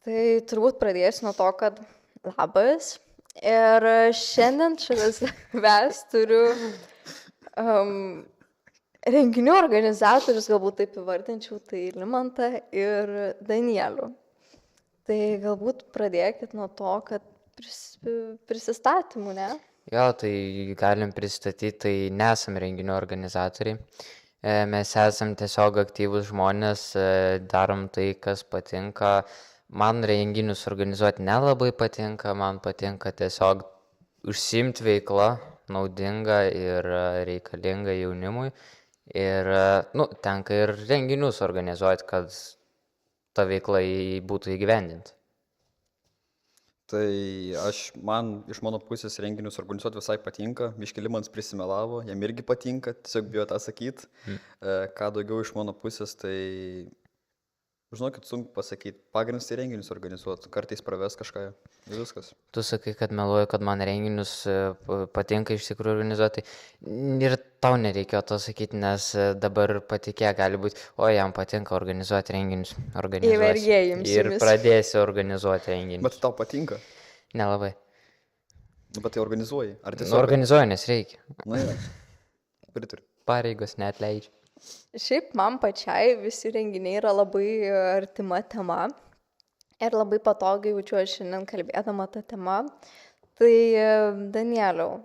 Tai turbūt pradėsiu nuo to, kad labas. Ir šiandien šitas ves turiu renginių organizatorius, galbūt taip įvardinčiau, tai Limantą ir Danielių. Tai galbūt pradėkit nuo to, kad prisistatymų, ne? Jo, tai galim pristatyti, tai nesam renginių organizatoriai. Mes esam tiesiog aktyvūs žmonės, darom tai, kas patinka. Man renginius organizuoti nelabai patinka, man patinka tiesiog užsiimti veiklą naudinga ir reikalinga jaunimui. Ir, tenka ir renginius organizuoti, kad ta veikla būtų įgyvendinta. Tai man iš mano pusės renginius organizuoti visai patinka, biškeli man prisimelavo, jam irgi patinka, tiesiog bijo tą sakyti. Ką daugiau iš mano pusės, tai, žinokit, sunku pasakyti, pagrindas tai renginius organizuoti, kartais praves kažką ir viskas. Tu sakai, kad meluoju, kad man renginius patinka iš tikrųjų organizuoti. Ir tau nereikėjo to sakyti, nes dabar patikė gali būti, o jam patinka organizuoti renginius. Ir pradėsiu organizuoti renginius. Bet tau patinka? Nelabai. Bet tai organizuoji? Ar tiesiog? Organizuoju, nes reikia. Na, jau. Pritariu. Pareigos net leidžia. Šiaip man pačiai visi renginiai yra labai artima tema. Ir labai patogiai jaučiuosi šiandien kalbėdama tą temą. Tai Danieliau,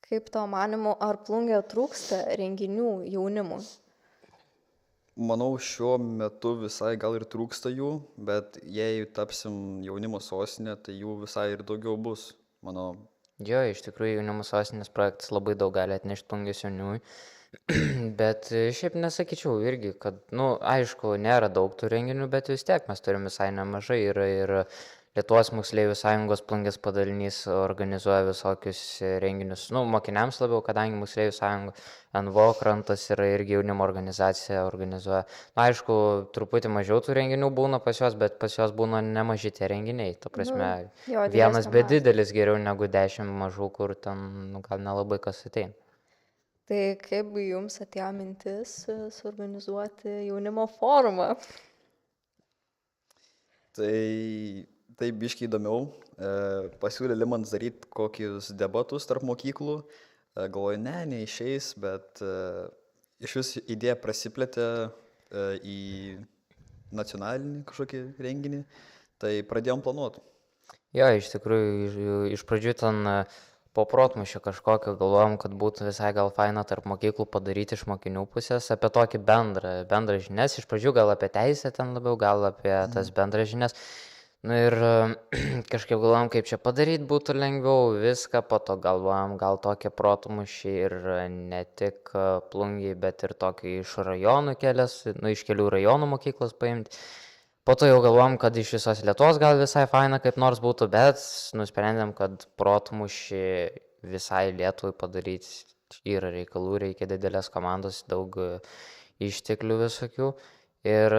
kaip tavo manimu, ar Plungėje trūksta renginių jaunimui? Manau, šiuo metu visai gal ir trūksta jų, bet jei tapsim jaunimo sostinė, tai jų visai ir daugiau bus, manau. Jo, iš tikrųjų jaunimo sostinės projektas labai daug gali atnešti Plungės jaunimui. Bet šiaip nesakyčiau irgi, kad, aišku, nėra daug tų renginių, bet vis tiek mes turim visai nemažai. Ir Lietuvos moksleivių sąjungos Plungės padalinys organizuoja visokius renginius, mokiniams labiau, kadangi moksleivių sąjunga NVO Krantas yra irgi jaunimo organizacija organizuoja. Aišku, truputį mažiau tų renginių būna pas juos, bet pas juos būna nemaži tie renginiai. Ta prasme, vienas bet didelis geriau negu 10 mažų, kur ten gal nelabai kas ateina. Tai kaip jums atėjo mintis suorganizuoti jaunimo forumą? Tai biškiai įdomiau. Pasiūlė Limans daryti kokius debatus tarp mokyklų. Galvoju, neišeis, bet iš vis idėja prasiplėtė į nacionalinį kažkokį renginį. Tai pradėjom planuoti. Jo, iš tikrųjų, iš pradžių ten po protmūšio kažkokio galvojom, kad būtų visai gal faina tarp mokyklų padaryti iš mokinių pusės apie tokį bendrą žinias. Iš pradžių gal apie teisę ten labiau, gal apie tas bendras žinias. Ir kažkaip galvojom, kaip čia padaryti būtų lengviau viską, po to galvojom, gal tokie protmūšiai ir ne tik Plungiai, bet ir tokį iš rajonų kelias, iš kelių rajonų mokyklos paimti. Po to jau galvom, kad iš visos Lietuvos gal visai faina kaip nors būtų, bet nusprendėm, kad protmūšį visai Lietuvai padaryti yra reikalų, reikia didelės komandos, daug išteklių visokių. Ir,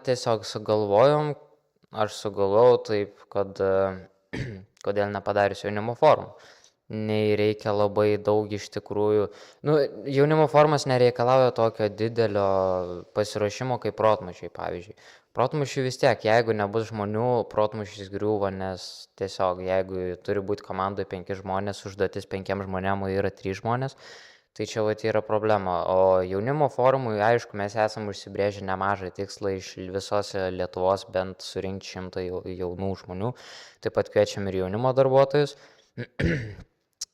tiesiog aš sugalvojau taip, kad kodėl nepadarius jaunimo forumų. Nei reikia labai daug iš tikrųjų. Jaunimo forumas nereikalauja tokio didelio pasiruošimo kaip protmūšiai, pavyzdžiui. Protmūšiai vis tiek, jeigu nebus žmonių, protmūšis griūva, nes tiesiog, jeigu turi būti komandoje 5 žmonės, užduotis 5 žmonėm yra 3 žmonės, tai čia yra problema. O jaunimo forumui, aišku, mes esam užsibrėžę nemažą tikslą iš visos Lietuvos bent surinkti 100 jaunų žmonių. Taip pat kviečiam ir jaunimo darbuotojus.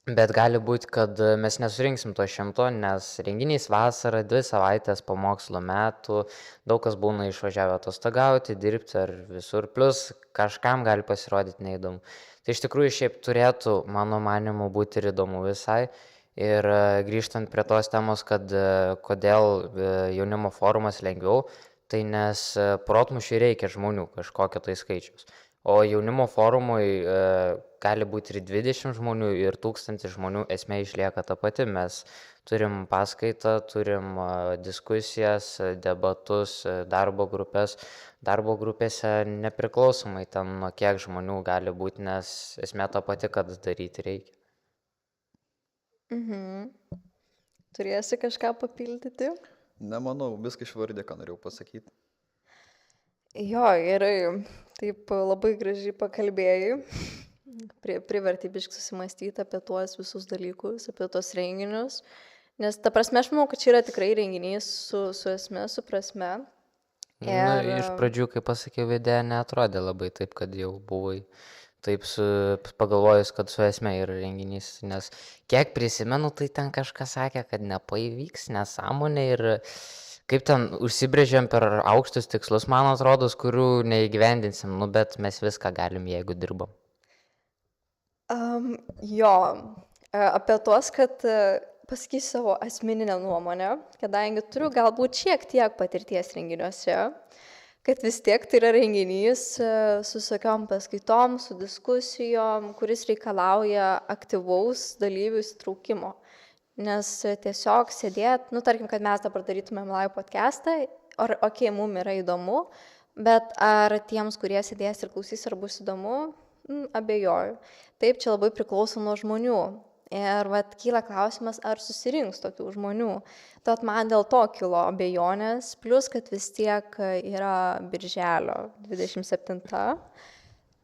Bet gali būti, kad mes nesurinksim to 100, nes renginys vasarą, 2 savaitės po mokslo metų, daug kas būna išvažiavę atostogauti, dirbti ar visur, plus kažkam gali pasirodyti neįdomu. Tai iš tikrųjų šiaip turėtų, mano manimu, būti ir įdomu visai. Ir grįžtant prie tos temos, kad kodėl jaunimo forumas lengviau, tai nes protmūšiui reikia žmonių kažkokio tai skaičiaus. O jaunimo forumui gali būti ir 20 žmonių, ir 1000 žmonių, esmė išlieka ta pati. Mes turim paskaitą, turim diskusijas, debatus, darbo grupės. Darbo grupėse nepriklausomai ten nuo kiek žmonių gali būti, nes esmė ta pati, kad daryti reikia. Turėsi kažką papildyti? Nemanau, viską išvardė, ką norėjau pasakyti. Jo, gerai, taip labai gražiai pakalbėjai, privertė biškį susimąstyti apie tuos visus dalykus, apie tuos renginius, nes ta prasme aš manau, kad čia yra tikrai renginys su esme, su prasme. Nu, Ir iš pradžių, kai pasakiau, idėja neatrodė labai taip, kad jau buvai taip pagalvojus, kad su esmė yra renginys, nes kiek prisimenu, tai ten kažkas sakė, kad nepavyks, nesąmonė ir kaip ten užsibrėžėm per aukštus tikslus, man atrodo, kurių neįgyvendinsim, nu, bet mes viską galim, jeigu dirbam. Jo, apie tuos, kad pasakysiu savo asmeninę nuomonę, kadangi turiu galbūt šiek tiek patirties renginiuose, kad vis tiek tai yra renginys su visokiom paskaitom, su diskusijom, kuris reikalauja aktyvaus dalyvių įsitraukimo. Nes tiesiog sėdėt, nu tarkim, kad mes dabar darytumėm live podcastą, okei, mums yra įdomu, bet ar tiems, kurie sėdės ir klausys, ar bus įdomu, abejoju. Taip, čia labai priklauso nuo žmonių. Ir vat kyla klausimas, ar susirinks tokių žmonių. Tad man dėl to kilo abejonės, plus kad vis tiek yra birželio 27.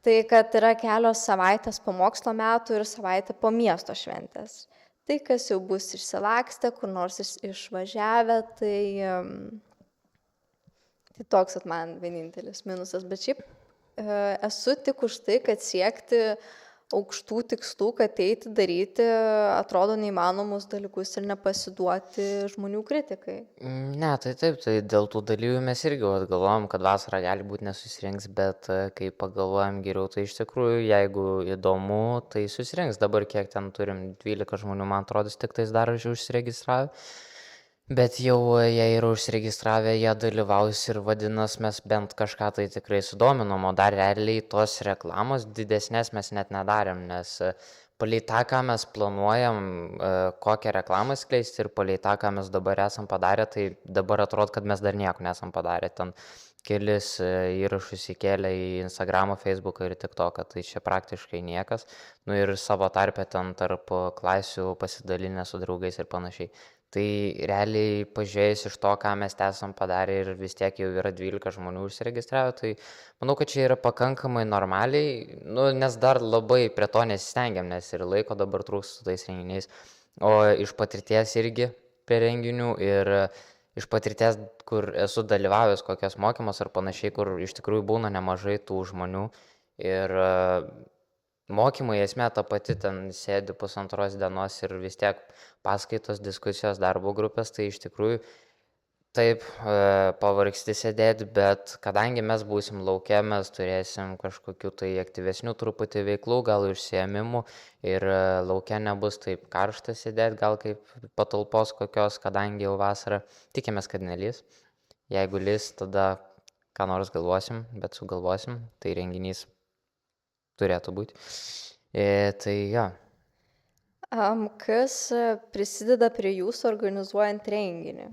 Tai kad yra kelios savaitės po mokslo metų ir savaitė po miesto šventės. Tai kas jau bus išsilakstę, kur nors išvažiavę, tai toks at man vienintelis minusas. Bet šiaip esu tik už tai, kad siekti aukštų tikslų, kad eiti daryti atrodo neįmanomus dalykus ir nepasiduoti žmonių kritikai. Ne, tai taip, tai dėl tų dalyvių mes irgi galvojam, kad vasarą gali būti nesusirinks, bet kai pagalvojam geriau, tai iš tikrųjų, jeigu įdomu, tai susirinks. Dabar kiek ten turim 12 žmonių, man atrodo, tik tais dar užsiregistravę. Bet jau jie yra užsiregistravę, jie dalyvaus ir vadinas mes bent kažką tai tikrai sudominom, o dar realiai tos reklamos didesnės mes net nedarėm, nes palei tą, ką mes planuojam, kokią reklamą skleisti ir palei tą, ką mes dabar esam padarę, tai dabar atrodo, kad mes dar nieko nesam padarę. Ten kelis įrašus įkėlė į Instagramą, Facebooką ir TikToką, tai čia praktiškai niekas. Nu ir savo tarpę ten tarp klasių pasidalinę su draugais ir panašiai. Tai realiai pažiūrėjus iš to, ką mes esam padarę ir vis tiek jau yra 12 žmonių užsiregistravę, tai manau, kad čia yra pakankamai normaliai, nu, nes dar labai prie to nesistengiam, nes ir laiko dabar trūks su tais renginiais, o iš patirties irgi prie renginių ir iš patirties, kur esu dalyvavęs kokios mokymos ar panašiai, kur iš tikrųjų būna nemažai tų žmonių ir mokymai esmė ta pati, ten sėdi pusantros dienos ir vis tiek paskaitos, diskusijos, darbo grupės, tai iš tikrųjų taip pavargsti sėdėti, bet kadangi mes būsim laukia, mes turėsim kažkokių tai aktyvesnių truputį veiklų, gal užsiėmimų ir laukia nebus taip karšta sėdėti, gal kaip patalpos kokios, kadangi jau vasara, tikimės, kad nelys. Jeigu lys, tada ką nors galvosim, bet sugalvosim, tai renginys turėtų būti. Tai jo. Kas prisideda prie jūsų organizuojant renginį?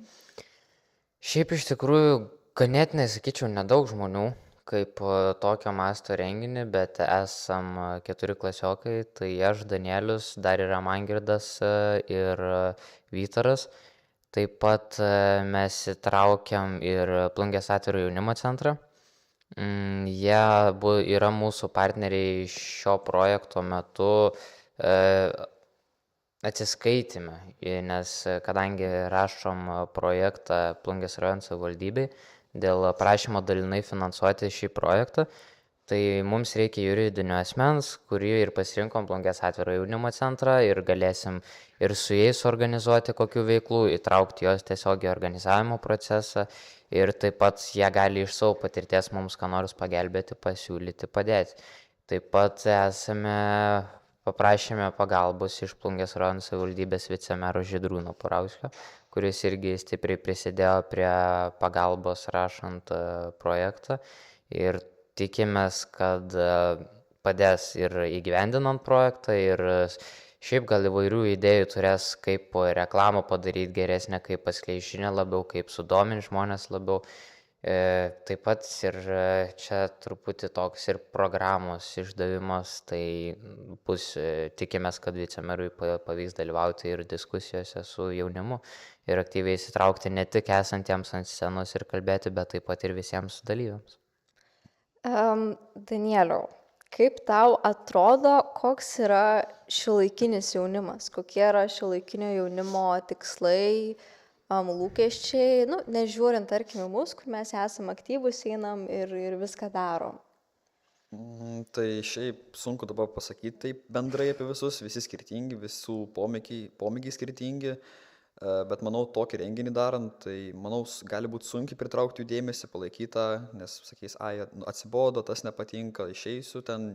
Šiaip iš tikrųjų, ganėtinai, sakyčiau, nedaug žmonių kaip tokio masto renginį, bet esam 4 klasiokai, tai aš, Danielius, dar yra Mangirdas ir Vytaras. Taip pat mes įtraukiam ir Plungės atviro jaunimo centrą. Jie yra mūsų partneriai šio projekto metu atsiskaitime, nes kadangi rašom projektą Plungės rajono savivaldybei dėl prašymo dalinai finansuoti šį projektą, tai mums reikia juridinio asmens, kurį ir pasirinkom Plungės atviro jaunimo centrą ir galėsim ir su jais organizuoti kokių veiklų, įtraukti jos tiesiog į organizavimo procesą ir taip pat jie gali iš savo patirties mums ką nors pagelbėti, pasiūlyti, padėti. Taip pat paprašėme pagalbos iš Plungės rajono savivaldybės vicemero Žydrūno Purauskio, kuris irgi stipriai prisidėjo prie pagalbos rašant projektą ir tikimės, kad padės ir įgyvendinant projektą ir šiaip gal įvairių idėjų turės, kaip reklamą padaryti geresnę, kaip paskleisti žinią labiau, kaip sudominti žmonės labiau. Taip pat ir čia truputį toks ir programos išdavimas, tai bus, tikimės, kad vicemerui pavyks dalyvauti ir diskusijose su jaunimu ir aktyviai įsitraukti ne tik esantiems ant scenos ir kalbėti, bet taip pat ir visiems dalyviams. Danieliau, kaip tau atrodo, koks yra šiuolaikinis jaunimas? Kokie yra šiuolaikinio jaunimo tikslai, lūkesčiai? Nu, nežiūrint, tarkim, į mus, kur mes esame aktyvus, einam ir viską darom. Tai šiaip sunku dabar pasakyti taip bendrai apie visus, visi skirtingi, visų pomėgiai skirtingi, bet manau, tokį renginį darant, tai manau, gali būti sunkiai pritraukti jų dėmesį, palaikytą, nes sakys, atsibodo, tas nepatinka, išeisiu, ten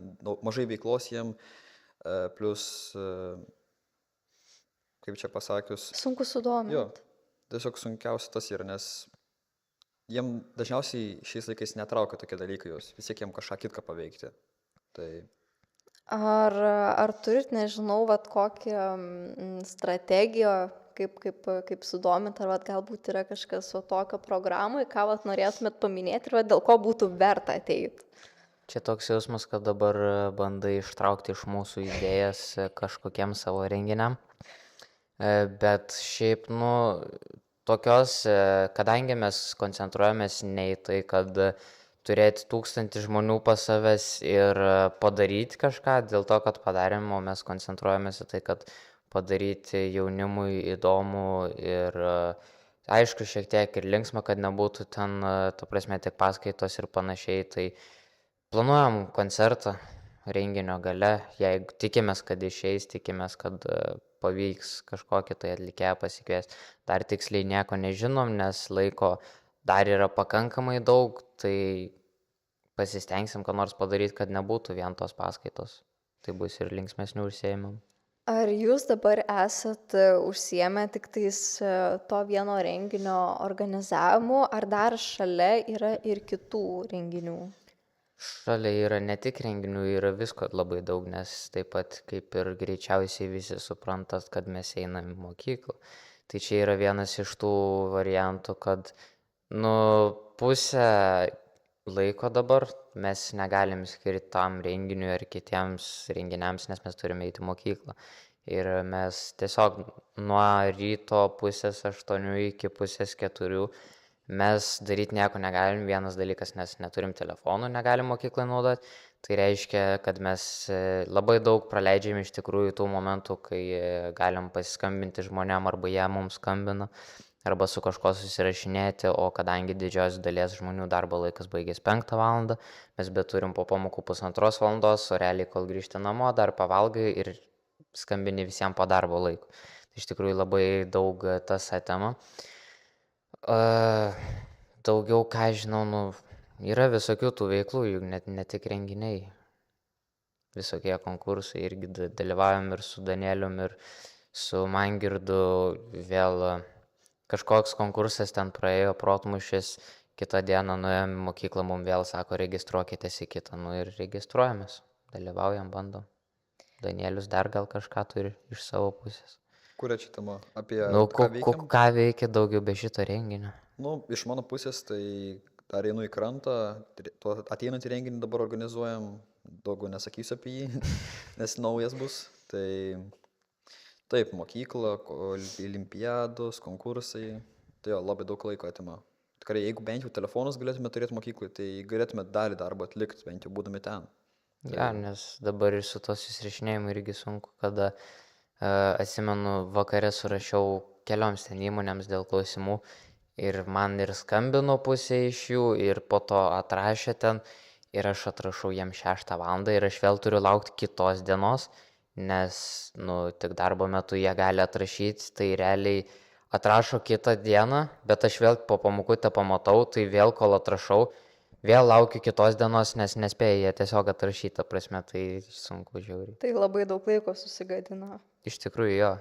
mažai veiklos jiem, plus, kaip čia pasakius, Sunku jo, sudominti. tiesiog sunkiausia tas yra, nes jiem dažniausiai šiais laikais netraukia tokie dalykai, jos vis tiek jiem kažką kitką paveikti. Tai Ar turit, nežinau, vat kokią strategiją, kaip sudominti, ar vat galbūt yra kažkas va tokio programai, ką vat norėtumėt paminėti ir vat dėl ko būtų verta ateiti? Čia toks jausmas, kad dabar bandai ištraukti iš mūsų idėjas kažkokiem savo renginiam. Bet šiaip, tokios, kadangi mes koncentruojamės ne į tai, kad turėti 1000 žmonių pas savęs ir padaryti kažką, dėl to, kad padarėm, o mes koncentruojamės į tai, kad padaryti jaunimui įdomu ir aišku, šiek tiek ir linksma, kad nebūtų ten, ta prasme, tik paskaitos ir panašiai, tai planuojam koncertą renginio gale, jeigu tikimės, kad išeis, tikimės, kad pavyks kažkokį tai atlikėją pasikviesti. Dar tiksliai nieko nežinom, nes laiko dar yra pakankamai daug, tai pasistengsim, ką nors padaryti, kad nebūtų vien tos paskaitos. Tai bus ir linksmesnių užsiėmimų. Ar jūs dabar esat užsiėmę tik tais to vieno renginio organizavimu, ar dar šalia yra ir kitų renginių? Šalia yra ne tik renginių, yra visko labai daug, nes taip pat kaip ir greičiausiai visi suprantat, kad mes einam į mokyklą. Tai čia yra vienas iš tų variantų, kad pusę laiko dabar mes negalim skirti tam renginiui ar kitiems renginiams, nes mes turime eiti į mokyklą. Ir mes tiesiog nuo ryto 7:30 iki 3:30 mes daryti nieko negalim. Vienas dalykas, nes neturim telefonų, negalim mokyklai naudoti. Tai reiškia, kad mes labai daug praleidžiam iš tikrųjų tų momentų, kai galim pasiskambinti žmonėm arba jie mums skambina, arba su kažko susirašinėti, o kadangi didžios dalies žmonių darbo laikas baigės 5 valandą, mes beturim po pamokų 1,5 valandos, o realiai kol grįžti namo, dar pavalgai ir skambini visiems po darbo laiko. Tai iš tikrųjų labai daug tas atema. Daugiau, ką žinau, yra visokių tų veiklų, juk ne tik renginiai. Visokie konkursai irgi dalyvaujam ir su Danielium, ir su Mangirdu. Vėl kažkoks konkursas ten praėjo, protmušis, kitą dieną nuėjom į mokyklą, mums vėl sako, registruokitės į kitą, ir registruojamės, dalyvaujam, bandom. Danielius dar gal kažką turi iš savo pusės. kuria čia tema? Apie ką veikiam? Ką veikia daugiau be šito renginio? Iš mano pusės, tai dar einu į krantą, ateinantį renginį dabar organizuojam, daugiau nesakysiu apie jį, nes naujas bus. Tai taip, mokykla, olimpiados, konkursai, tai jo, labai daug laiko atima. Tikrai, jeigu bent jau telefonus galėtume turėti mokyklai, tai galėtume dalį darbo atlikti, bent jau būdami ten. Ja, nes dabar ir su to susirašinėjimu irgi sunku, kada atsimenu, vakare surašiau kelioms ten įmonėms dėl klausimų ir man ir skambino pusė iš jų ir po to atrašė ten ir aš atrašau jiem 6 valandą ir aš vėl turiu laukti kitos dienos, nes tik darbo metu jie gali atrašyti, tai realiai atrašo kitą dieną, bet aš vėl po pamokų tą pamatau, tai vėl kol atrašau, vėl laukiu kitos dienos, nes nespėja jie tiesiog atrašyti, ta prasme, tai sunku žiauriai. Tai labai daug laiko susigadina. Iš tikrųjų, jo.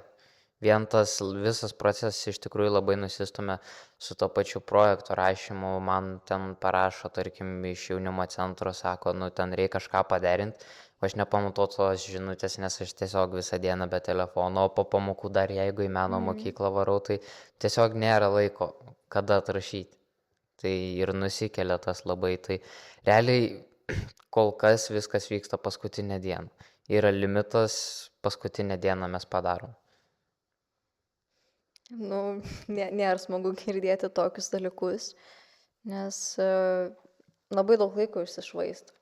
Vien tas visas procesas iš tikrųjų labai nusistumia su to pačiu projekto rašymu. Man ten parašo, tarkim, iš jaunimo centro, sako, ten reikia kažką paderinti. Aš nepamatau tos žinutės, nes aš tiesiog visą dieną be telefono, o po pamokų dar jeigu į meno mokyklą varau, tai tiesiog nėra laiko, kada atrašyti. Tai ir nusikelia tas labai. Tai realiai kol kas viskas vyksta paskutinę dieną. Yra limitas, paskutinę dieną mes padarom. Nėra smagu girdėti tokius dalykus, nes labai daug laiko išsišvaisto.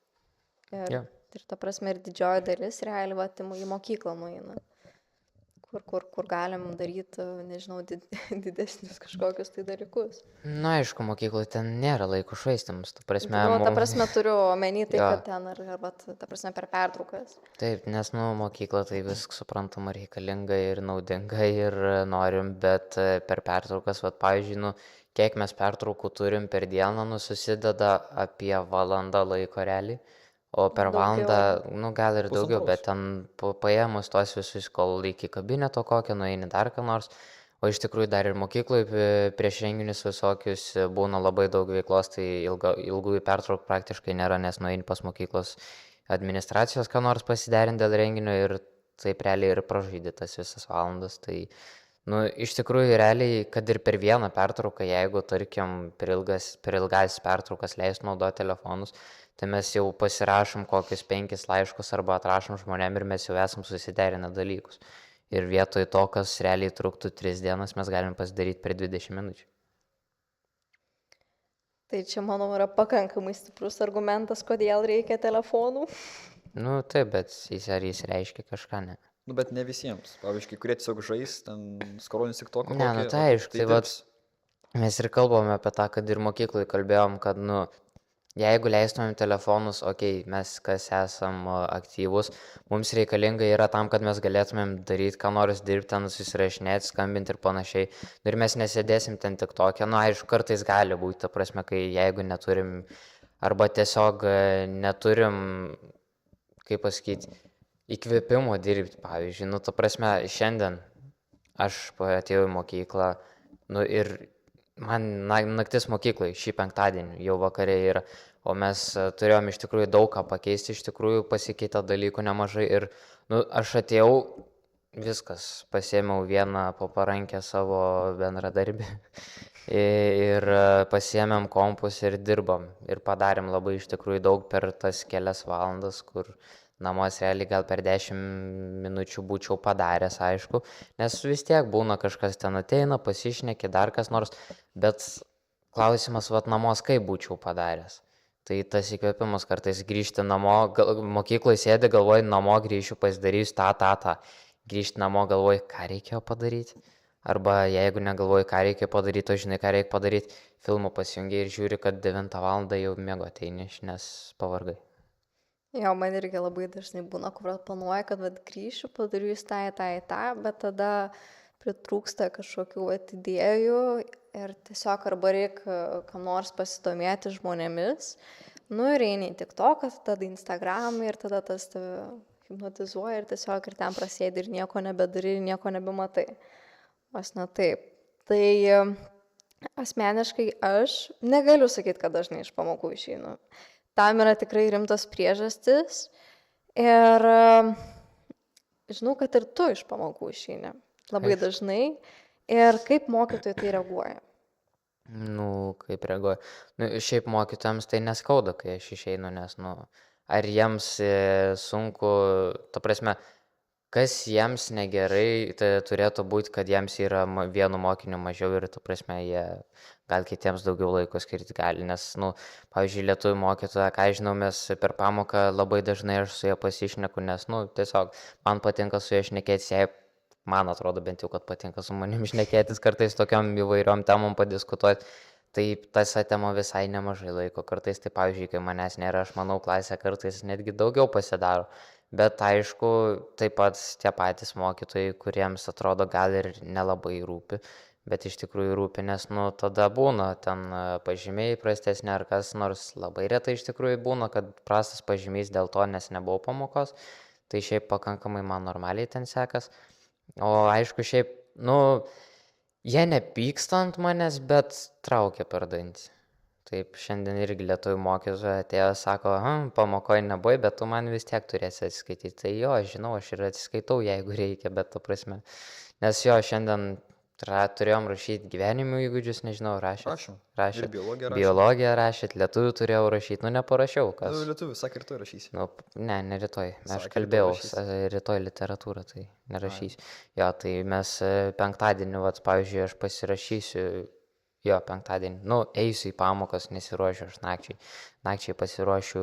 Jo. Ir ta prasme, ir didžioji dalis realiai vat, į mokyklą nueina, kur galim daryti, nežinau, didesnius kažkokius tai dalykus. Na, aišku, mokykloje ten nėra laiko švaistymus, ta prasme. Nu, ta prasme, turiu omeny tai, Jo. kad ten, vat, ta prasme, per pertraukas. Taip, nes, mokykla tai viskas suprantama reikalinga ir naudinga ir norim, bet per pertraukas, pavyzdžiui, kiek mes pertraukų turim per dieną, susideda apie valandą laiko realiai, o per Daugiau. valandą, gal ir daugiau, Pusantros. bet ten paėmus tos visus, kol iki kabineto kokio, nueini dar ką nors, o iš tikrųjų dar ir mokykloje prieš renginius visokius būna labai daug veiklos, tai ilgųjų pertraukų praktiškai nėra, nes nueini pas mokyklos administracijos ką nors pasiderinti dėl renginio ir taip realiai ir pražaidė tas visas valandas. Tai, iš tikrųjų, realiai, kad ir per vieną pertrauką, jeigu, tarkim, per ilgas pertraukas leis naudoti telefonus, tai mes jau pasirašom kokius 5 laiškus arba atrašom žmonėm ir mes jau esam susiderinę dalykus. Ir vietoj to, kas realiai truktų 3 dienas, mes galim pasidaryti per 20 minučių. Tai čia, manau, yra pakankamai stiprus argumentas, kodėl reikia telefonų. Taip, bet ar jis reiškia kažką, ne? Bet ne visiems. Pavyzdžiui, kai kurie tiesiog žais, ten skrolins tik tokio. Ne, tai aišku, tai mes ir kalbame apie tą, kad ir mokykloje kalbėjom, kad, jeigu leistumėm telefonus, mes kas esam aktyvus, mums reikalinga yra tam, kad mes galėtumėm daryti, ką nors dirbti, ten susirašinėti, skambinti ir panašiai. Ir mes nesėdėsim ten tik tokia, aišku, kartais gali būti, ta prasme, kai jeigu neturim, arba tiesiog neturim, kaip pasakyti, įkvėpimo dirbti, pavyzdžiui. Ta prasme, šiandien aš atėjau į mokyklą, ir man naktis mokyklai šį penktadienį jau vakarė yra, o mes turėjom iš tikrųjų daug ką pakeisti, iš tikrųjų pasikeitė dalykų nemažai ir aš atėjau, viskas, pasiėmiau vieną po parankę savo bendradarbį ir pasiėmėm kompus ir dirbam ir padarėm labai iš tikrųjų daug per tas kelias valandas, kur namuose realiai gal per 10 minučių būčiau padaręs, aišku, nes vis tiek būna kažkas ten ateina, pasišneki, dar kas nors, bet klausimas, namos kaip būčiau padaręs. Tai tas įkvėpimas kartais grįžti namo, mokykloje sėdi, galvoji, namo grįšiu, pasidarysiu tą. Grįžti namo, galvoji, ką reikėjo padaryti. Arba jeigu negalvoji, ką reikia padaryti, o žinai, ką reikia padaryti, filmų pasijungi ir žiūri, kad 9 val. Jau miego ateini, nes pavargai. Jo, man irgi labai dažnai būna, kur planuoju, kad grįšiu, padarysiu tą, bet tada pritrūksta kažkokių idėjų ir tiesiog arba reikia kam nors pasidomėti žmonėmis, ir eini į TikToką, tada Instagram ir tada tas tave hipnotizuoja ir tiesiog ir ten prasėdi ir nieko nebedari, ir nieko nebematai. Aš taip. Tai asmeniškai aš negaliu sakyti, kad dažnai iš pamokų išeinu. Tam yra tikrai rimtos priežastis ir žinau, kad ir tu iš pamokų išeini labai dažnai ir kaip mokytojai tai reaguoja. Kaip reaguoja. Šiaip mokytojams tai neskauda, kai aš išeinu, nes, ar jiems sunku, ta prasme, kas jiems negerai, tai turėtų būti, kad jiems yra vienu mokiniu mažiau ir, ta prasme, jie gal kitiems daugiau laiko skirti gali, nes, pavyzdžiui, lietuvių mokytoja, ką žinau, mes per pamoką labai dažnai aš su ja pasišneku, nes, tiesiog man patinka su ja šnekėtis, jai, man atrodo bent jau, kad patinka su manim šnekėtis, kartais tokiom įvairiom temom padiskutuoti, tai tas atema visai nemažai laiko, kartais, tai pavyzdžiui, kai manęs nėra, aš manau, klasė kartais netgi daugiau pasidaro. Bet aišku, taip pat tie patys mokytojai, kuriems atrodo gal ir nelabai rūpi, bet iš tikrųjų rūpi, nes tada būna ten pažymiai prastesni ar kas nors, labai retai iš tikrųjų būna, kad prastas pažymys dėl to, nes nebuvo pamokos, tai šiaip pakankamai man normaliai ten sekas. O aišku, šiaip, jie nepyksta ant manęs, bet traukia per dantį. Taip, šiandien irgi lietuvių mokytoja atėjo, sako, pamokoje nebuvai, bet tu man vis tiek turėsi atsiskaityti. Tai jo, žinau, aš ir atsiskaitau, jeigu reikia, bet ta prasme. Nes jo, šiandien turėjom rašyti gyvenimo įgūdžius, nežinau, rašėt. Ir biologiją rašėt. Biologiją rašėt, lietuvių turėjau rašyti, neparašiau. Lietuvių, sakė, rytoj rašysi. Ne rytoj, aš Sakė, kalbėjau, rytoj rytoj literatūrą, tai nerašysiu. Jo, tai mes penktadienį, pavyzdžiui, aš pasirašysiu Jo, penktadienį. Nu, eisiu į pamokas, nesiruošiu aš nakčiai pasiruošiu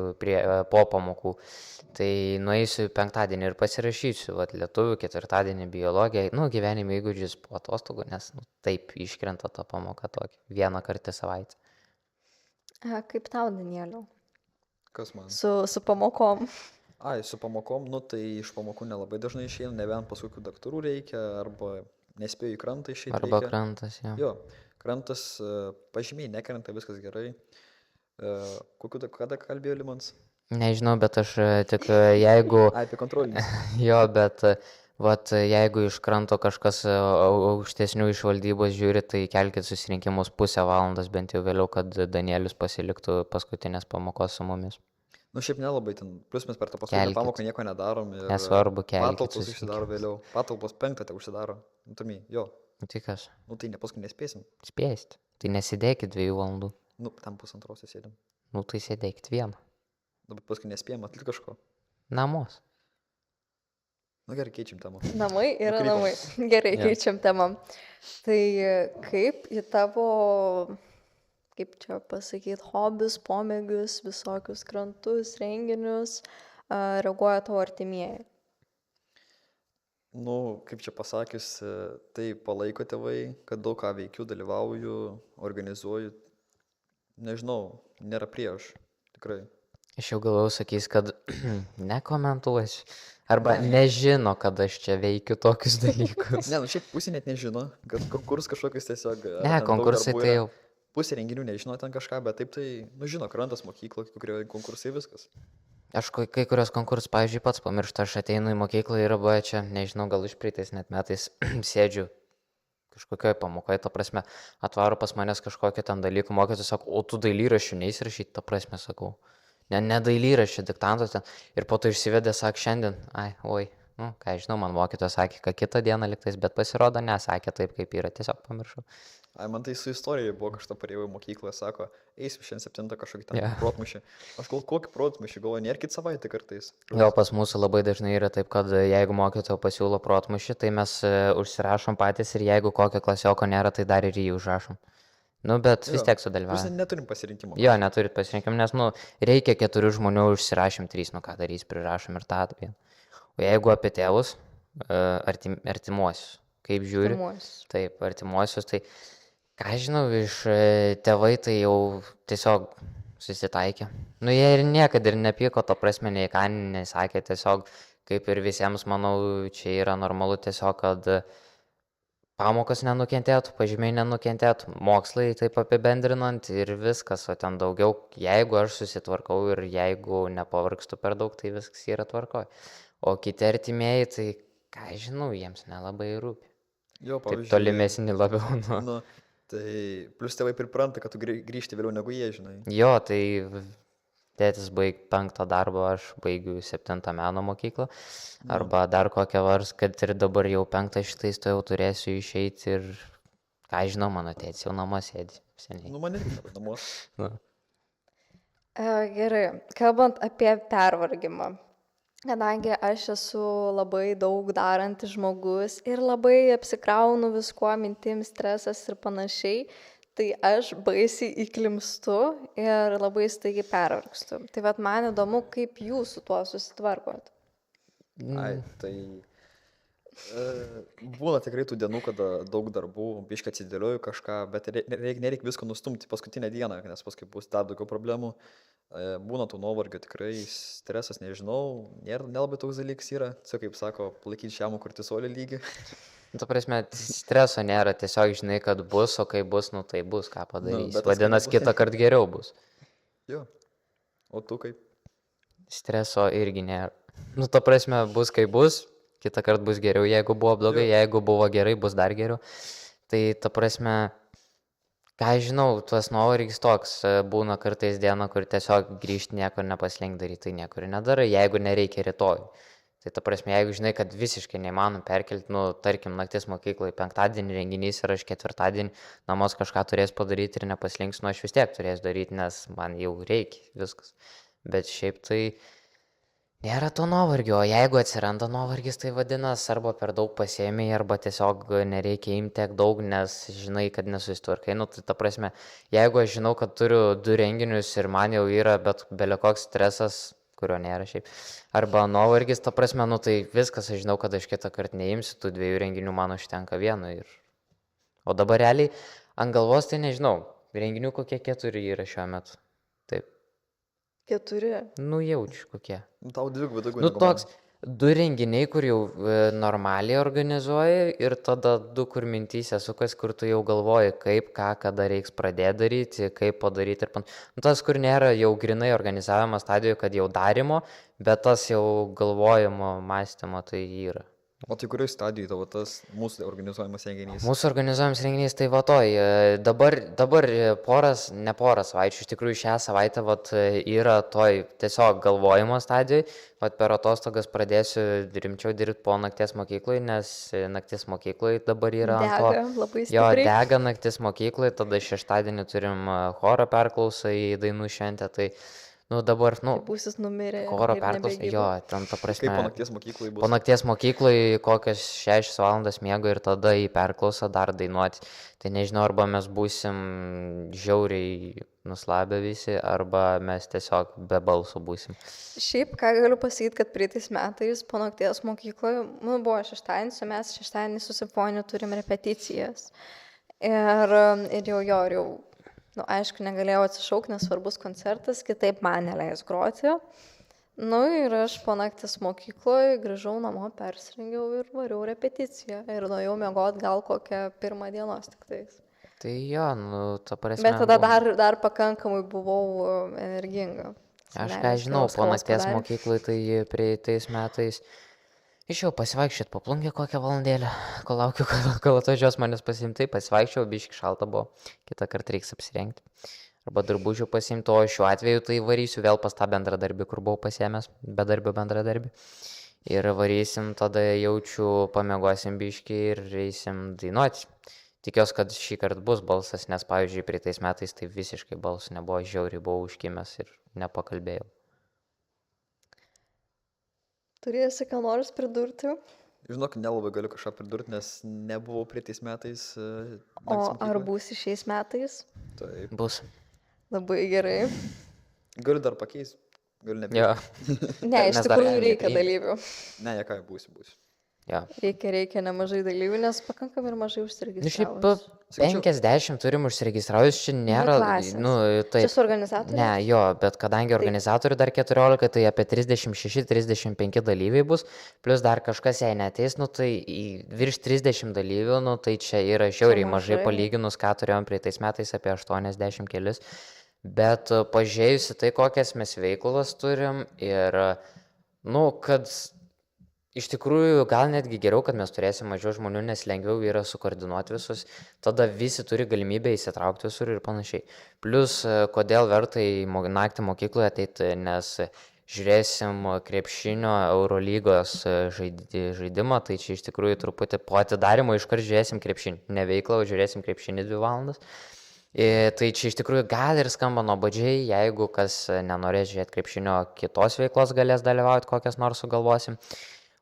po pamokų. Tai nueisiu penktadienį ir pasirašysiu, vat, lietuvių, ketvirtadienį biologiją, nu, gyvenimo įgūdžius po atostogų, nes nu, taip iškrenta ta pamoka tokia, vieną kartą į savaitę. Kaip tau, Danieliau? Kas man? Su pamokom. Ai, su pamokom, nu tai iš pamokų nelabai dažnai išeina, nebent paskui kokių daktarų reikia, arba nespėjau į krantą išeiti. Arba krantas, jo. Jo, krantas, pažymiai nekrenta, viskas gerai. Kada kalbėjo Limans? Nežinau, bet aš tik jeigu... Ai, apie kontrolinį. Jo, bet vat, jeigu iš kranto kažkas aukštesnių iš valdybos žiūri, tai kelkit susirinkimus pusę valandos bent jau vėliau, kad Danielius pasiliktų paskutinės pamokos su mumis. Nu šiaip nelabai ten, plus mes per tą paskutinę Kelkit. pamoką nieko nedarom ir Nesvarbu, kelkit patalpos susirinkimus. užsidaro vėliau. Patalpos 5 tai užsidaro. Nu, Tomy, jo. Nu, tai kas? Nu tai ne paskui nespėsim. Spėsit. Tai nesidėkit 2 valandų. Nu, tam pusantros sėdim. Nu, tai sėdėkit vieną. Nu, bet paskui nespėjom atlikti kažko. Namuos. Nu gerai, keičiam temą. Namai yra Nukrypom. namai. Gerai, Jo. keičiam temą. Tai kaip į tavo, kaip čia pasakyti, hobius, pomėgius, visokius krantus, renginius reaguoja tavo artimieji? Nu, kaip čia pasakius, tai palaiko tėvai, kad daug ką veikiu, dalyvauju, organizuoju. Nežinau, nėra prieš. Tikrai. Aš jau galvojau, sakys, kad nekomentuosiu. Arba nežino, kad aš čia veikiu tokius dalykus. Ne, nu šiaip pusė net nežino, kad konkursas kažkokius tiesiog... ar Ne, ten daug konkursai darbų tai yra. jau. Pusė renginių nežino ten kažką, bet taip tai, nu žino, krantas mokykla, kurie konkursai viskas. Aš kai kurios konkursus, pavyzdžiui, pats pamirštu, aš ateinu į mokyklą ir arba čia, nežinau, gal išpreitais net metais sėdžiu kažkokioje pamokoje, ta prasme, atvaro pas manęs kažkokią ten dalykų, mokytis, sako, o tu dailyraščių neįsirašyti, ta prasme, sakau. Ne dailyraščių, diktantos ten. Ir po to išsivedė, sak, šiandien, oi, nu, ką žinau, man mokytojas sakė, kad kitą dieną liktais, bet pasirodo, nesakė taip, kaip yra, tiesiog pamiršau. Ai, man tai su istorija buvo, kažką parėjau į mokyklą, sako, eisim šiandien 7 kažkokį ten protmušį. Aš gal kokį protmušį, galvoju, nėrkit savaitę kartais. Gal pas mūsų labai dažnai yra taip, kad jeigu mokytojo pasiūlo protmušį, tai mes užsirašom patys ir jeigu kokio klasioko nėra, tai dar ir jį užrašom. Nu, bet vis tiek Mes sudalyvavome. neturim pasirinkimo. Jo, neturit pasirinkimą, nes, nu, reikia 4 žmonių, užsirašym 3, nu ką darys, prirašom ir tą atveju. O jeigu apie tėvus, artimuosius, kaip žiūri, Pirmuosius. taip, artimuosius, tai, ką žinau, iš tėvai tai jau tiesiog susitaikė. Nu, jie ir niekada ir nepyko, to prasme, nei ką nesakė, tiesiog, kaip ir visiems, manau, čia yra normalu tiesiog, kad pamokos nenukentėtų, pažymiai nenukentėtų, mokslai taip apibendrinant ir viskas, o ten daugiau, jeigu aš susitvarkau ir jeigu nepavargstu per daug, tai viskas yra tvarkoj. O kiti artimieji, tai, ką žinau, jiems nelabai rūpi. Jo, Taip tolimesni labiau, nu. Nu, tai plus tėvai pripranta, kad tu grįžti vėliau negu jie, žinai. Jo, tai tėtis baig 5 darbą, aš baigiu 7 meno mokyklą. Arba dar kokią vars, kad ir dabar jau 5 šitais, to jau turėsiu išeiti ir, ką žinau, mano tėtis jau namuose sėdi seniai. Nu, man irgi namuos. Nu. Gerai, kalbant apie pervargimą. Kadangi aš esu labai daug darantis žmogus ir labai apsikraunu viskuo, mintim, stresas ir panašiai, tai aš baisiai įklimstu ir labai staigiai pervargstu. Tai vat man įdomu, kaip jūs su tuo susitvarkot. Ai, tai būna tikrai tų dienų, kada daug darbų, biškai atsidėlioju kažką, bet nereikia visko nustumti paskutinę dieną, nes paskui bus dar daugiau problemų. Būna tų nuovargio tikrai, stresas, nežinau, nelabai toks dalykas yra, tiesiog kaip sako, palaikyti žemų kortisolio lygį. Ta prasme, streso nėra, tiesiog žinai, kad bus, o kai bus, nu tai bus, ką padarys. bet tas, Vadinasi, kad bus. kitą kartą geriau bus. Jo, o tu kaip? Streso irgi nėra. Nu, ta prasme, bus kai bus, kitą kartą bus geriau, jeigu buvo blogai, jeigu buvo gerai, bus dar geriau. Tai ta prasme, ką žinau, tuos nuovargis toks būna kartais diena, kur tiesiog grįžti niekur nepaslenk daryti, tai niekur nedarai, jeigu nereikia rytoj. Tai ta prasme, jeigu žinai, kad visiškai neįmanom perkelti, nu, tarkim, naktis mokyklai, 5-dienį renginys ir aš 4-dienį namos kažką turės padaryti ir nepaslinks, nu, aš vis tiek turės daryti, nes man jau reikia viskas. Bet šiaip tai, Nėra to nuovargio, o jeigu atsiranda nuovargis, tai vadinasi, arba per daug pasiėmė, arba tiesiog nereikia imti tiek daug, nes žinai, kad nesusitvarkai. Nu, tai ta prasme, jeigu aš žinau, kad turiu 2 renginius ir man jau yra bet belekoks stresas, kurio nėra šiaip, arba nuovargis, ta prasme, nu tai viskas, aš žinau, kad aš kitą kartą neimsiu tų 2 renginių, man užtenka vieno. O dabar realiai ant galvos tai nežinau, renginių kokie 4 yra šiuo metu. Taip, 4. nu jaučiu kokie. Nu, tau dvigubai daugiau. Nu negu man. toks 2 renginiai, kur jau normaliai organizuoji ir tada 2, kur mintyse sukas, kur tu jau galvoji, kaip, ką, kada reiks pradėti daryti, kaip padaryti ir Nu, tas, kur nėra jau grinai organizavimo stadijoje, kad jau darimo, bet tas jau galvojimo, mąstymo tai yra. O tai kurioj stadijoj tavo tas mūsų organizuojamas renginys? Mūsų organizuojamas renginys tai vatoj. Dabar ne poras savaičių, iš tikrųjų šią savaitę yra toj tiesiog galvojimo stadijoj. Per atostogas pradėsiu rimčiau dirbti po nakties mokyklai, nes nakties mokyklai dabar yra ant to. Dega labai Jo, stipriai. dega naktis mokyklai, tada šeštadienį turim choro perklausą į dainų šventę. Tai, dabar, Būsis numirė. choro ir perklausą, nebegyva. jo, ten ta prasme. Kaip po nakties mokyklai bus? Po nakties mokyklai kokias 6 valandas miego ir tada į perklausą dar dainuoti. Tai nežinau, arba mes būsim žiauriai nuslabę visi, arba mes tiesiog be balsų būsim. Šiaip, ką galiu pasakyti, kad praeitais metais po nakties mokykloje, buvo šeštadienis, o mes šeštadienį su simfoniniu turim repeticijas. Ir jau, aišku, negalėjau atsišaukti, nes svarbus koncertas, kitaip man neleis groti. Ir aš po nakties mokykloje grįžau namo, persirengiau ir variau repeticiją. Ir nuėjau miegoti gal kokią 1 dienos tik tais. Tai jo, ta prasme. Bet tada dar pakankamai buvau energinga. Aš ką žinau, po nakties mokyklai tai prieitais metais išėjau pasivaikščioti po plungę kokią valandėlę, kol laukiu, kol atvažiuos manęs pasiimti, pasivaikščiau, biški šalta buvo, kitą kartą reiks apsirengti. Arba drabužių pasiimti, o šiuo atveju tai varysiu vėl pas tą bendradarbį, kur buvau pasiėmęs, bedarbio bendradarbį. Ir varysim, tada jaučiu, pamiegosim biški ir reisim dainuoti. Tikiuosi, kad šį kartą bus balsas, nes, pavyzdžiui, prieitais metais tai visiškai balsų nebuvo, žiauriai buvau užkimęs ir nepakalbėjau. Turėsi ką nors pridurti? Žinok, nelabai galiu kažką pridurti, nes nebuvau praeitais metais. O ar būsi šiais metais? Taip. Bus. Labai gerai. Galiu dar pakeisti. Galiu Jo. nebėgti. Ne, iš Mes dar tikrųjų galim reikia nepriimti. dalyvių. Ne, ką, būsiu. Jo. Reikia nemažai dalyvių, nes pakankamai ir mažai Nu, šiaip užsiregistravus. 50 turim užsiregistravus, čia nėra. klasės. Tai Čia su organizatoriu? Ne, jo, bet kadangi organizatorių dar 14, tai apie 36-35 dalyviai bus, plus dar kažkas jei neteis, tai virš 30 dalyvių, tai čia yra žiauriai mažai mažai. palyginus, ką turėjom praeitais metais apie 80 kelis. Bet pažiūrėjusi tai, kokias mes veiklas turim ir, kad iš tikrųjų gal netgi geriau, kad mes turėsim mažiau žmonių, nes lengviau yra sukoordinuoti visus, tada visi turi galimybę įsitraukti visur ir panašiai. Plus, kodėl verta į naktį mokykloje ateiti, nes žiūrėsim krepšinio Eurolygos žaidimą, tai čia iš tikrųjų truputį po atidarimo iškart žiūrėsim krepšinį. Ne veiklą, o žiūrėsim krepšinį 2 valandas. Tai čia iš tikrųjų gal ir skamba nuobodžiai, jeigu kas nenorės žiūrėti krepšinio kitos veiklos galės dalyvauti, kokias nors sugalvosim.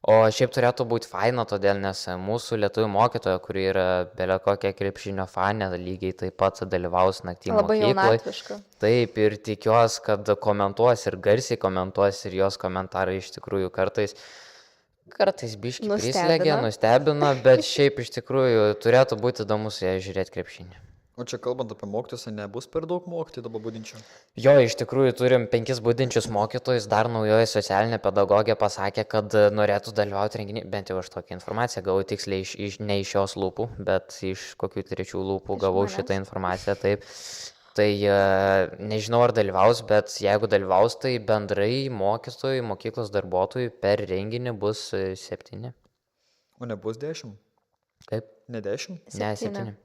O šiaip turėtų būti faina, todėl, nes mūsų lietuvių mokytoja, kuri yra belė kokia krepšinio fanė, lygiai taip pat dalyvaus naktį Labai mokyklai. jaunatviška. Taip, ir tikiuosi, kad komentuos ir garsiai komentuos ir jos komentarai iš tikrųjų kartais biški prislėgia, nustebina, bet šiaip iš tikrųjų turėtų būti įdomu su ją žiūrėti krepšinį. O čia kalbant apie mokytojus, nebus per daug mokytojų dabar budinčių? Jo, iš tikrųjų turim 5 budinčius mokytojus, dar naujoji socialinė pedagogė pasakė, kad norėtų dalyvauti renginį, bent jau aš tokią informaciją gavau tiksliai ne iš jos lūpų, bet iš kokių 3 lūpų gavau šitą informaciją, taip. Tai nežinau ar dalyvaus, bet jeigu dalyvaus, tai bendrai mokytojų, mokyklos darbuotojų per renginį bus 7. O nebus 10? Kaip? Ne 10? Ne, 7.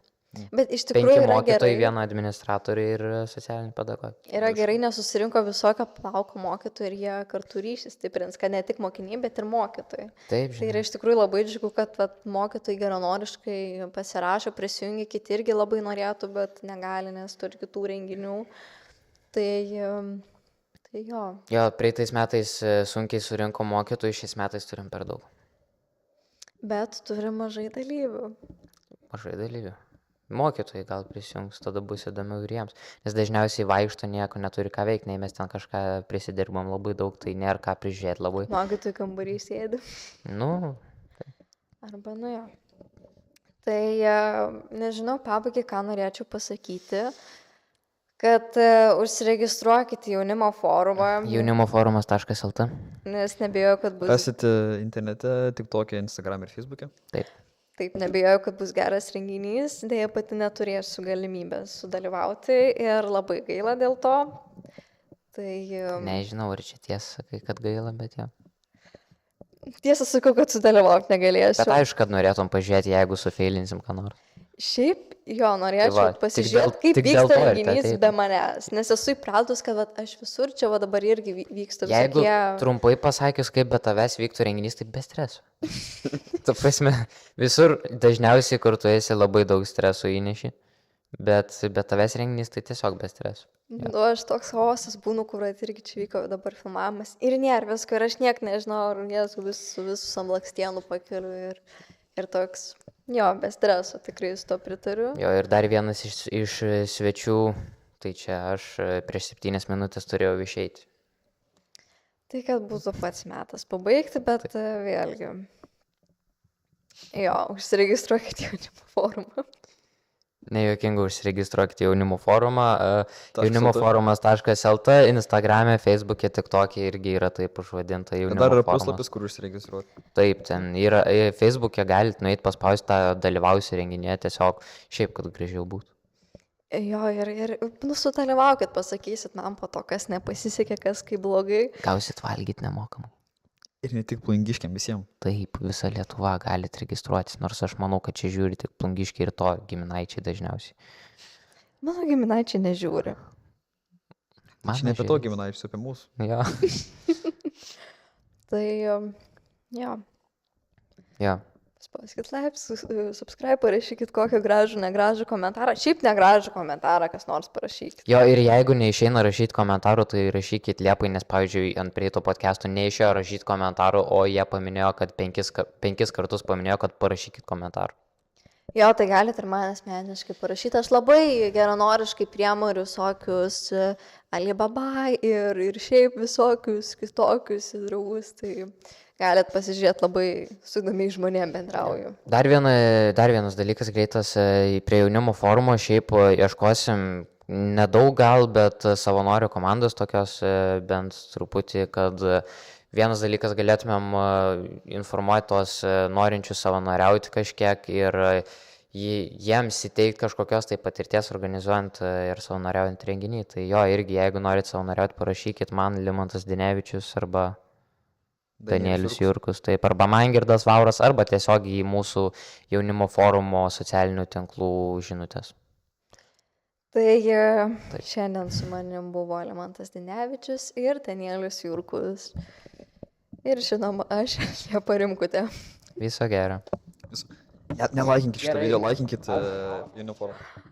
Bet iš 5 tikrųjų yra mokytojai, gerai. 1 administratoriai ir socialinė pedagogė. Yra gerai, nesusirinko visokio plauko mokytojų ir jie kartu ryšį stiprins, kad ne tik mokiniai, bet ir mokytojai. Taip, Tai yra iš tikrųjų labai džiugu, kad mokytojai geranoriškai pasirašo, prisijungia, kiti irgi labai norėtų, bet negali, nes turi kitų renginių. Tai Tai jo. Jo, praeitais metais sunkiai surinko mokytojų, šiais metais turim per daug. Bet turi mažai dalyvių. Mažai dalyvių. Mokytojai gal prisijungs, tada bus įdomiau ir jiems. Nes dažniausiai vaikšto nieko neturi ką veikti, nei mes ten kažką prisidirbam labai daug, tai nėra ką prižiūrėti labai. Mokytojų kambarį sėdi. Nu, Arba nu jo. Tai nežinau, pabaigai, ką norėčiau pasakyti, kad užsiregistruokite jaunimo forumą, jaunimoforumas.lt. nes nebijoju, kad bus, Esate internete, TikTok'e, Instagram ir Facebook'e. taip, nebijoju, kad bus geras renginys, dėja pati neturėsiu galimybės sudalyvauti ir labai gaila dėl to. Tai Nežinau, ar čia tiesa, sakai, kad gaila, bet jo. tiesą sakau, kad sudalyvauti negalėsiu. Bet aišku, kad norėtum pažiūrėti, jeigu sufeilinsim ką nors. Šiaip jo, norėčiau Tai va, tik pasižiūrėti, dėl- kaip tik dėl vyksta to ir renginys ateit. be manęs, nes esu įpratus, kad vat, aš visur čia va, dabar irgi vyksta Jeigu visokie... trumpai pasakius, kaip be tavęs vyktų renginys, tai be streso. Ta prasme, visur dažniausiai, kur tu esi, labai daug streso įneši, bet be tavęs renginys tai tiesiog be streso. Nu, aš toks chaosas būnu, kur vat irgi čia vyko dabar filmavimas. Ir nėra visko, ir aš niek nežinau, ar jėzu visus ant lakstienų pakeliu ir toks, jo, be streso, tikrai su to pritariu. Jo, ir dar vienas iš svečių, tai čia aš prieš 7 minutės turėjau išeiti. Tai kad būtų pats metas pabaigti, bet vėlgi. Jo, užsiregistruokite jaunimo forumą. Nejuokinga, užsiregistruokite jaunimo forumą, Taškas jaunimoforumas.lt, Instagram'e, Facebook'e, TikTok'e irgi yra taip užvadinta jaunimo Dar yra forumas. puslapis, kur užsiregistruoti. Taip, ten yra, Facebook'e galite nueiti paspausti tą dalyvausiu renginėje, tiesiog šiaip, kad gražiau būtų. Jo, ir sudalyvaukit, pasakysit man po to, kas nepasisekė, kas kaip blogai. Gausit valgyti nemokamai. Ir ne tik plungiškiam visiems. Taip, visa Lietuva galite registruotis, nors aš manau, kad čia žiūri tik plungiškiai ir to giminaičiai dažniausiai. Mano giminaičiai nežiūri. Aš ne apie to giminaičius, apie mūsų. Jo, Tai, jo, jo. spauskit like, subscribe, parašykit kokį gražų, negražų komentarą. Šiaip negražų komentarą, kas nors parašykit. Jo, ir jeigu neišeina rašyti komentarų, tai rašykit Liepai, nes, pavyzdžiui, ant prieito podcast'o neišėjo rašyti komentarų, o jie paminėjo, kad penkis kartus paminėjo, kad parašykit komentarų. Jo, tai galite ir man asmeniškai parašyti. Aš labai geranoriškai priemu ir visokius Alibaba ir šiaip visokius kitokius draugus. Tai galite pasižiūrėti, labai su įdomiais žmonėmis bendrauju. Dar vienas dalykas greitas, prie jaunimo forumo šiaip ieškosim nedaug gal, bet savanorių komandos tokios bent truputį, kad vienas dalykas galėtumėm informuoti tos norinčius savanoriauti kažkiek ir jiems įteikti kažkokios tai patirties organizuojant ir savanoriaujant renginį. Tai jo, irgi jeigu norit savanoriauti, parašykit man Limantas Dinevičius arba Danielius Jurkus, taip, arba Mangirdas Vauras, arba tiesiog į mūsų jaunimo forumo socialinių tinklų žinutės. Tai šiandien su manim buvo Limantas Dinevičius ir Danielius Jurkus. Ir žinoma, aš Liepa Rimkutė. Viso gero. Nelaikinkit šitą Gerai. video, laikinkit jaunimo forumą.